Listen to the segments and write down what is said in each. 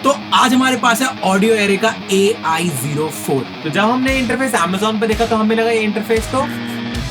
तो आज हमारे पास है ऑडियो एरे का AI04। तो जब हमने इंटरफेस Amazon पे देखा तो हमें लगा ये इंटरफेस तो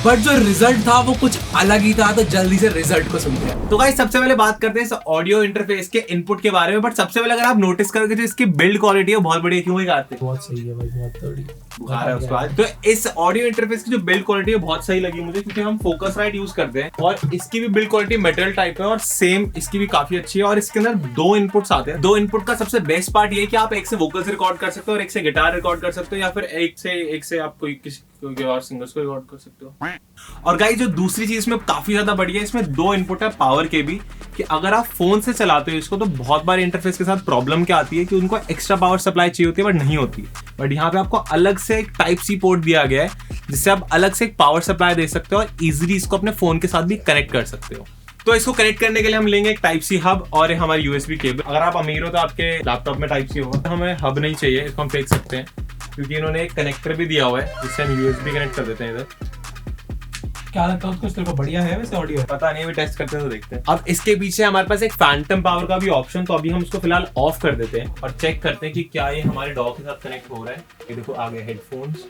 बट जो रिजल्ट था वो कुछ अलग ही था, तो जल्दी से रिजल्ट को सुनते हैं। तो गाइस सबसे पहले बात करते हैं इस ऑडियो इंटरफेस के इनपुट के बारे में। बट सबसे पहले अगर आप नोटिस करोगे तो इसकी बिल्ड क्वालिटी है बहुत बढ़िया। क्यों है बहुत सही है भाई, बहुत बढ़िया। बुखार है उसके बाद। तो इस ऑडियो इंटरफेस की जो बिल्ड क्वालिटी है बहुत सही लगी मुझे, क्योंकि हम फोकसराइट यूज करते हैं और इसकी भी बिल्ड क्वालिटी मेटल टाइप है और सेम इसकी भी काफी अच्छी है। और इसके अंदर दो इनपुट्स आते हैं। दो इनपुट का सबसे बेस्ट पार्ट ये है कि आप एक से वोकल्स रिकॉर्ड कर सकते हो और एक से गिटार रिकॉर्ड कर सकते हो, या फिर एक से आप कोई और सिंगर्स को रिकॉर्ड कर सकते हो। और गाइस जो दूसरी चीज में काफी ज्यादा बढ़िया है, इसमें दो इनपुट है पावर के भी, कि अगर आप फोन से चलाते हो इसको तो बहुत बार इंटरफेस के साथ प्रॉब्लम क्या आती है कि उनको एक्स्ट्रा पावर सप्लाई चाहिए होती है बट नहीं होती। बट यहाँ पे आपको अलग से एक टाइप सी पोर्ट दिया गया है जिससे आप अलग से एक पावर सप्लाई दे सकते हो और इजीली इसको अपने फोन के साथ भी कनेक्ट कर सकते हो। तो इसको कनेक्ट करने के लिए हम लेंगे एक टाइप सी हब और हमारी यूएसबी केबल। अगर आप अमीर हो तो आपके लैपटॉप में टाइप सी होगा, तो हमें हब नहीं चाहिए, इसको हम फेंक सकते हैं क्योंकि इन्होंने एक कनेक्टर भी दिया हुआ है जिससे हम यूएसबी कनेक्ट कर देते हैं इधर। क्या लगता है उसको, तेरे को बढ़िया है वैसे ऑडियो? पता नहीं, अभी टेस्ट करते हैं तो देखते हैं। अब इसके पीछे हमारे पास एक फैंटम पावर का भी ऑप्शन, तो अभी हम इसको फिलहाल ऑफ कर देते हैं और चेक करते हैं कि क्या ये हमारे डॉ के साथ कनेक्ट हो रहा है। ये देखो आ गए हेडफोन्स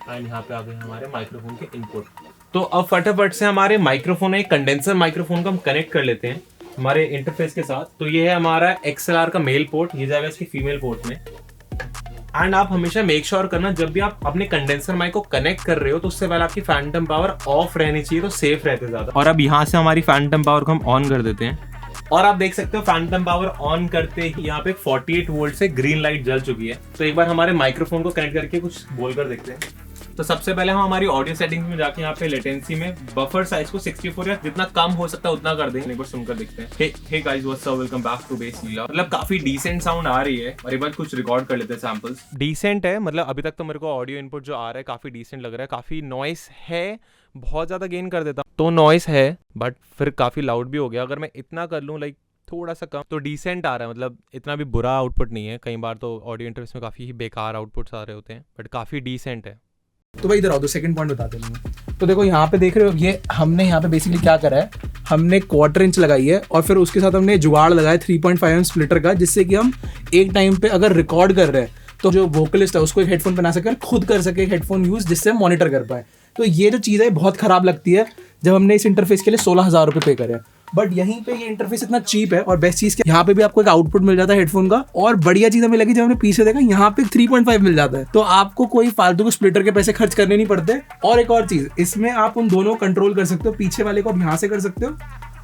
एंड यहाँ पे आ गए हमारे माइक्रोफोन के इनपुट। तो अब फटाफट से हमारे माइक्रोफोन है, कंडेंसर माइक्रोफोन को हम कनेक्ट कर लेते हैं हमारे इंटरफेस के साथ। तो ये है हमारा XLR का मेल पोर्ट, ये जाएगा इसकी फीमेल पोर्ट में। एंड आप हमेशा मेक श्योर करना जब भी आप अपने कंडेंसर माइक को कनेक्ट कर रहे हो तो उससे पहले आपकी फैंटम पावर ऑफ रहनी चाहिए, तो सेफ रहते ज्यादा। और अब यहाँ से हमारी फैंटम पावर को हम ऑन कर देते हैं और आप देख सकते हो फैंटम पावर ऑन करते ही यहाँ पे 48 वोल्ट से ग्रीन लाइट जल चुकी है। तो एक बार हमारे माइक्रोफोन को कनेक्ट करके कुछ बोलकर देखते हैं। तो सबसे पहले हम हमारी ऑडियो सेटिंग्स में जाके यहाँ पे लेटेंसी में बफर साइज को 64 या जितना कम हो सकता है उतना कर देंगे। एक बार सुनकर देखते हैं। Hey guys, what's up, welcome back to बेस लीला। मतलब काफी डिसेंट साउंड आ रही है और एक बार कुछ रिकॉर्ड कर लेते हैं सैंपल्स। डिसेंट है, मतलब अभी तक तो मेरे को ऑडियो इनपुट जो आ रहा है काफी डिसेंट लग रहा है। काफी नॉइस है, बहुत ज्यादा गेन कर देता तो नॉइस है, बट फिर काफी लाउड भी हो गया। अगर मैं इतना कर लूँ लाइक थोड़ा सा कम तो डिसेंट आ रहा है, मतलब इतना भी बुरा आउटपुट नहीं है। कई बार तो ऑडियो इंटरफेस में काफी ही बेकार आउटपुट्स आ रहे होते हैं, बट काफी डिसेंट है। तो भाई इधर आओ, दो सेकंड पॉइंट बताते हैं। तो देखो यहाँ पे देख रहे हो, ये हमने यहाँ पे बेसिकली क्या करा है, हमने 1/4 इंच लगाई है और फिर उसके साथ हमने जुगाड़ लगाया 3.5mm स्प्लिटर का, जिससे कि हम एक टाइम पे अगर रिकॉर्ड कर रहे हैं तो जो वोकलिस्ट है उसको एक हेडफोन पहना सके, खुद कर सके हेडफोन यूज, जिससे हम मॉनिटर कर पाए। तो ये जो चीज़ है बहुत खराब लगती है जब हमने इस इंटरफेस के लिए 16,000 रुपये पे करे। बट यहीं पे ये इंटरफेस इतना चीप है और बेस्ट चीज़ क्या, यहाँ पे भी आपको एक आउटपुट मिल जाता है हेडफोन का। और बढ़िया चीज़ हमें लगी जब हमने पीछे देखा, यहाँ पे 3.5 मिल जाता है, तो आपको कोई फालतू को स्प्लिटर के पैसे खर्च करने नहीं पड़ते। और एक और चीज़, इसमें आप उन दोनों कंट्रोल कर सकते हो, पीछे वाले को आप यहाँ से कर सकते हो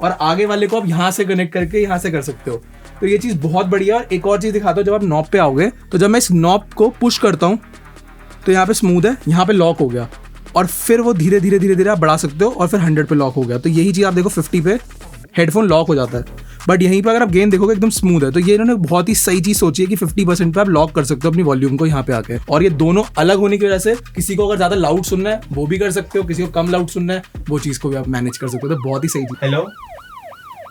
और आगे वाले को आप यहाँ से कनेक्ट करके यहाँ से कर सकते हो। तो ये चीज़ बहुत बढ़िया। और एक और चीज़ दिखाता हूँ, जब आप नॉब पे आओगे तो जब मैं इस नॉब को पुश करता हूँ तो यहाँ पे स्मूथ है, यहाँ पे लॉक हो गया और फिर वो धीरे धीरे आप बढ़ा सकते हो और फिर 100 पे लॉक हो गया। तो यही चीज़ आप देखो 50 पे हेडफोन लॉक हो जाता है, बट यहीं पे अगर आप गेन देखोगे एकदम स्मूथ है। तो ये इन्होंने बहुत ही सही चीज़ सोची है कि 50% पे आप लॉक कर सकते हो अपनी वॉल्यूम को यहाँ पे आके। और ये दोनों अलग होने की वजह से किसी को अगर ज़्यादा लाउड सुनना है वो भी कर सकते हो, किसी को कम लाउड सुनना है वो चीज़ को भी आप मैनेज कर सकते हो। तो बहुत ही सही चीज़। हेलो,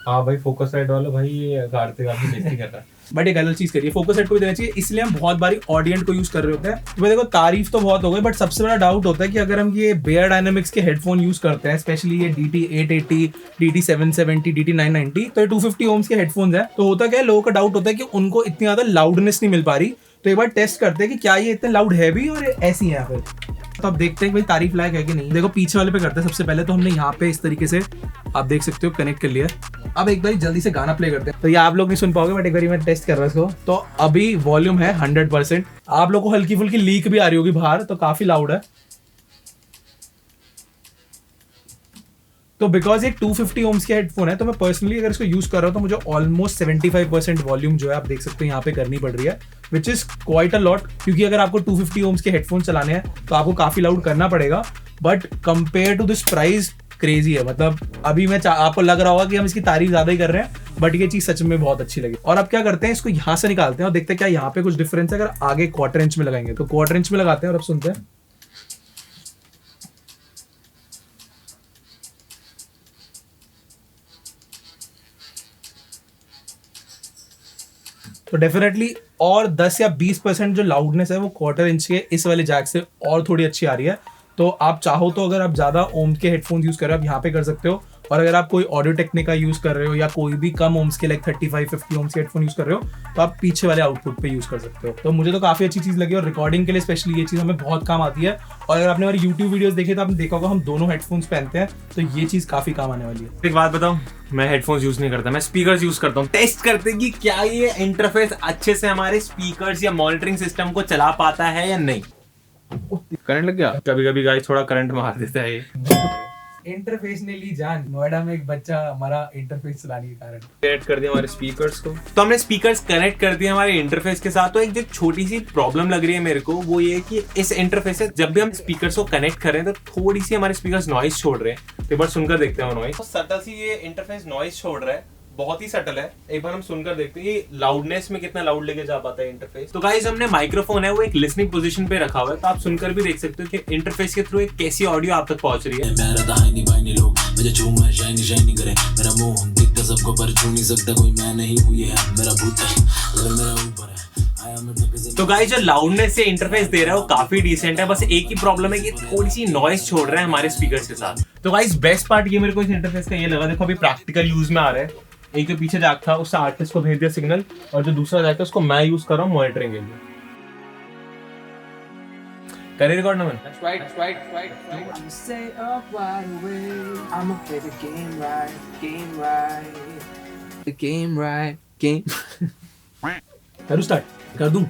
हाँ भाई फोकसराइट वाला भाई ये गाड़ते बेइज्जती कर रहा है। बट एक गलत चीज करिए, फोकसराइट को भी देना चाहिए, इसलिए हम बहुत बारी ऑडियंट को यूज कर रहे होते हैं। तो देखो तारीफ तो बहुत हो गई, बट सबसे बड़ा डाउट होता है कि अगर हम ये बेयर डायनामिक्स के हेडफोन यूज करते हैं, स्पेशली ये DT880, DT770, DT990, तो ये 250 ओम्स के हेडफोन्स है। तो होता क्या है, लोगों का डाउट होता है कि उनको इतनी ज्यादा लाउडनेस नहीं मिल पा रही। तो एक बार टेस्ट करते हैं कि क्या ये इतने लाउड है भी और ऐसी है फिर। तो अब देखते हैं कि भाई तारीफ लायक है कि नहीं। देखो पीछे वाले पे करते हैं। सबसे पहले तो हमने यहाँ पे इस तरीके से आप देख सकते हो कनेक्ट कर लिया। अब एक बार जल्दी से गाना प्ले करते हैं। तो ये आप लोग नहीं सुन पाओगे, बट एक बार मैं टेस्ट कर रहा हूँ इसको। तो अभी वॉल्यूम है 100%। आप लोग को हल्की फुल्की लीक भी आ रही होगी बाहर, तो काफी लाउड है। तो बिकॉज एक 250 ओम्स के हेडफोन है, तो मैं पर्सनली अगर इसको यूज कर रहा हूँ तो मुझे ऑलमोस्ट 75% वॉल्यूम जो है आप देख सकते हो यहाँ पे करनी पड़ रही है, which is quite a lot. क्योंकि अगर आपको 250 ओम्स के हेडफोन चलाने हैं तो आपको काफी लाउड करना पड़ेगा, but compare to this price crazy है। मतलब अभी मैं आपको लग रहा होगा कि हम इसकी तारीफ ज्यादा ही कर रहे हैं, बट ये चीज सच में बहुत अच्छी लगी। और अब क्या करते हैं, इसको यहाँ से निकालते हैं और देखते हैं क्या यहाँ पे कुछ डिफरेंस है। अगर आगे 1/4 इंच में लगाएंगे तो 1/4 इंच में लगाते हैं और अब सुनते हैं। तो डेफिनेटली और 10 या 20% जो लाउडनेस है वो 1/4 इंच के इस वाले जैक से और थोड़ी अच्छी आ रही है। तो आप चाहो तो अगर आप ज़्यादा ओम के हेडफोन्स यूज़ कर रहे हो आप यहाँ पे कर सकते हो, और अगर आप कोई ऑडियो टेक्निक का यूज कर रहे हो या कोई भी कम ओम्स के लाइक 35-50 ओम्स के हेडफोन यूज कर रहे हो तो आप पीछे वाले आउटपुट पे यूज कर सकते हो। तो मुझे तो काफी अच्छी चीज लगी और रिकॉर्डिंग के लिए स्पेशली ये चीज हमें बहुत काम आती है। और अगर आपने हमारी यूट्यूब वीडियोस देखे तो आपने देखा होगा हम दोनों हेडफोन्स पहनते हैं, तो ये चीज काफी काम आने वाली है। एक बात बताऊं, मैं हेडफोन्स यूज नहीं करता, मैं स्पीकर्स यूज करता हूँ। टेस्ट करते कि क्या ये इंटरफेस अच्छे से हमारे स्पीकर्स या मॉनिटरिंग सिस्टम को चला पाता है या नहीं। करंट लग गया, कभी कभी गाइस थोड़ा करंट मार देता है ये। इंटरफेस ने ली जान, नोएडा में एक बच्चा हमारा इंटरफेस चलाने के कारण। कनेक्ट कर दिया हमारे स्पीकर्स को, तो हमने स्पीकर्स कनेक्ट कर दिए हमारे इंटरफेस के साथ। तो एक जो छोटी सी प्रॉब्लम लग रही है मेरे को वो ये है कि इस इंटरफेस से जब भी हम स्पीकर्स को कनेक्ट कर रहे हैं तो थोड़ी सी हमारे स्पीकर्स नॉइज छोड़ रहे हैं। तो एक बार सुनकर देखते हैं वो नॉइज। सटल सी ये इंटरफेस नॉइज छोड़ रहा है, बहुत ही सटल है। एक बार हम सुनकर देखते हैं ये लाउडनेस में कितना लाउड लेके जा पाता है इंटरफेस। तो गाइस हमने माइक्रोफोन है वो एक लिसनिंग पोजीशन पे रखा हुआ है, तो आप सुनकर भी देख सकते हो कि इंटरफेस के थ्रू एक कैसी ऑडियो आप तक पहुंच रही है। तो गाइस जो लाउडनेस से इंटरफेस दे रहा है वो काफी डिसेंट है, बस एक ही प्रॉब्लम है कि थोड़ी सी नॉइज छोड़ रहा है हमारे स्पीकर्स के साथ। तो गाइस बेस्ट पार्ट ये मेरे को इस इंटरफेस का ये लगा, देखो अभी प्रैक्टिकल यूज में आ रहा है। एक जो पीछे जैक था उससे आर्टिस्ट को भेज दिया सिग्नल, और जो दूसरा जैक है उसको मैं यूज कर रहा हूँ मॉनिटरिंग के लिए। करे record Naman. That's right. You say up right away. I'ma play the game right. The game right. करूँ स्टार्ट कर दूं,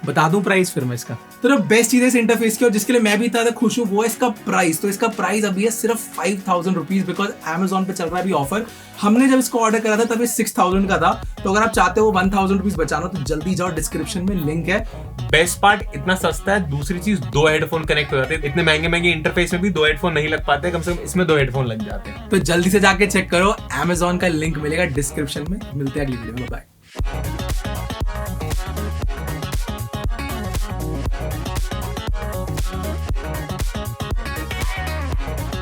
बता दूं प्राइस फिर मैं इसका। तो बेस्ट चीज है इस इंटरफेस की और जिसके लिए मैं भी इतना खुश हूँ वो है इसका प्राइस। तो इसका प्राइस अभी है सिर्फ 5,000 रुपीज, बिकॉज Amazon पे चल रहा है अभी ऑफर। हमने जब इसको ऑर्डर करा था तब ये 6,000 का था, तो अगर आप चाहते हो 1,000 रुपीज बचाना तो जल्दी जाओ, डिस्क्रिप्शन में लिंक है। बेस्ट पार्ट इतना सस्ता है, दूसरी चीज 2 हेडफोन कनेक्ट हो जाते हैं। इतने महंगे इंटरफेस में भी 2 हेडफोन नहीं लग पाते, कम से कम इसमें 2 हेडफोन लग जाते हैं। तो जल्दी से जाके चेक करो, Amazon का लिंक मिलेगा डिस्क्रिप्शन में। मिलते हैं अगली वीडियो में, बाय।